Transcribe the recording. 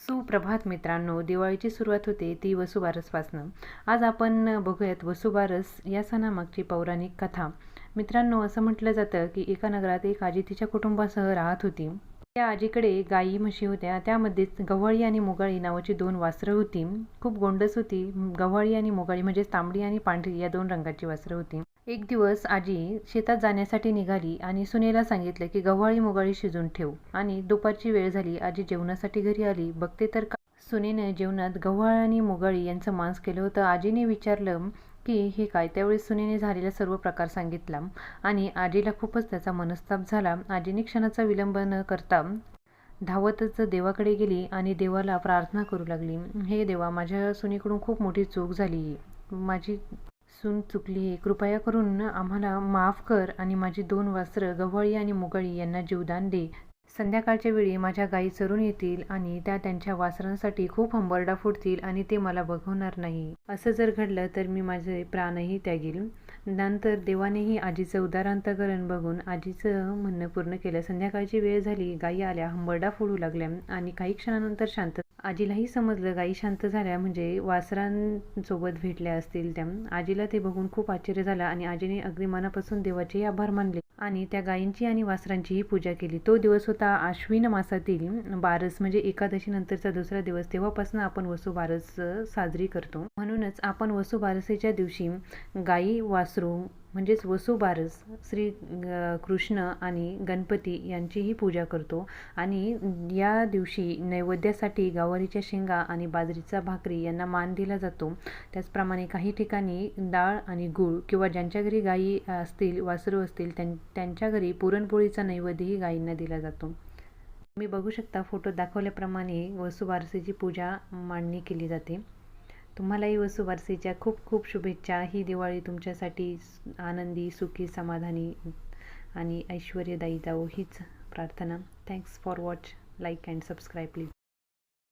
सुप्रभात मित्रांनो, दिवाळीची सुरुवात होते ती वसुबारसपासनं. आज आपण बघूयात वसुबारस या सणामागची पौराणिक कथा. मित्रांनो, असं म्हटलं जातं की एका नगरात एक आजी तिच्या कुटुंबासह राहत होती. त्या आजीकडे गायी म्हशी होत्या. त्यामध्येच गव्हाळी आणि मुगाळी नावाची 2 वासरं होती. खूप गोंडस होती. गव्हाळी आणि मुगाळी म्हणजे तांबडी आणि पांढरी या 2 रंगाची वासरं होती. एक दिवस आजी शेतात जाण्यासाठी निघाली आणि सुनेला सांगितलं की गव्हाळी मुगाळी शिजून ठेव. आणि दुपारची वेळ झाली. आजी जेवणासाठी घरी आली. बघते तर सुनेने जेवणात गव्हाळ आणि मुगाळी यांचं मांस केलं होतं. आजीने विचारलं की हे काय? त्यावेळेस सुनेने झालेला सर्व प्रकार सांगितला आणि आजीला खूपच त्याचा मनस्ताप झाला. आजीने क्षणाचा विलंब न करता धावतच देवाकडे गेली आणि देवाला प्रार्थना करू लागली. हे देवा, माझ्या सुनेकडून खूप मोठी चूक झाली. माझी सून चुकली आहे. कृपया करून आम्हाला माफ कर आणि माझी 2 वासरं गव्हाळी आणि मुगाळी यांना जीवदान दे. संध्याकाळच्या वेळी माझ्या गायी चरून येतील आणि त्या त्यांच्या वासरांसाठी खूप हंबरडा फोडतील आणि ते मला बघवणार नाही. असं जर घडलं तर मी माझे प्राणही त्यागील. नंतर देवानेही आजीचं उदार अंतःकरण बघून आजीचं म्हणणं पूर्ण केलं. संध्याकाळची वेळ झाली. गायी आल्या, हंबरडा फोडू लागल्या आणि काही क्षणानंतर शांत. आजीलाही समजलं गायी शांत झाल्या म्हणजे वासरांसोबत भेटल्या असतील त्या. आजीला ते बघून खूप आश्चर्य झालं आणि आजीने अगदी मनापासून देवाचेही आभार मानले आणि त्या गायींची आणि वासरांचीही पूजा केली. तो दिवस होता आश्विन मासातील बारस म्हणजे एकादशी नंतरचा दुसरा दिवस. तेव्हापासून आपण वसुबारस साजरी करतो. म्हणूनच आपण वसुबारसेच्या दिवशी गायी वासरू म्हणजेच वसुबारस श्री कृष्ण आणि गणपती यांचीही पूजा करतो. आणि या दिवशी नैवेद्यासाठी गवारीच्या शेंगा आणि बाजरीचा भाकरी यांना मान दिला जातो. त्याचप्रमाणे काही ठिकाणी डाळ आणि गूळ किंवा ज्यांच्या घरी गायी असतील, वासरू असतील त्यांच्या घरी पुरणपोळीचा नैवेद्यही गायींना दिला जातो. तुम्ही बघू शकता फोटोत दाखवल्याप्रमाणे वसुबारसेची पूजा मांडणी केली जाते. तुम्हालाही वसुबारसेच्या खूप खूप शुभेच्छा. ही दिवाळी तुमच्यासाठी आनंदी, सुखी, समाधानी आणि ऐश्वर्यदायी जावो हीच प्रार्थना. Thanks for watch. Like and subscribe please.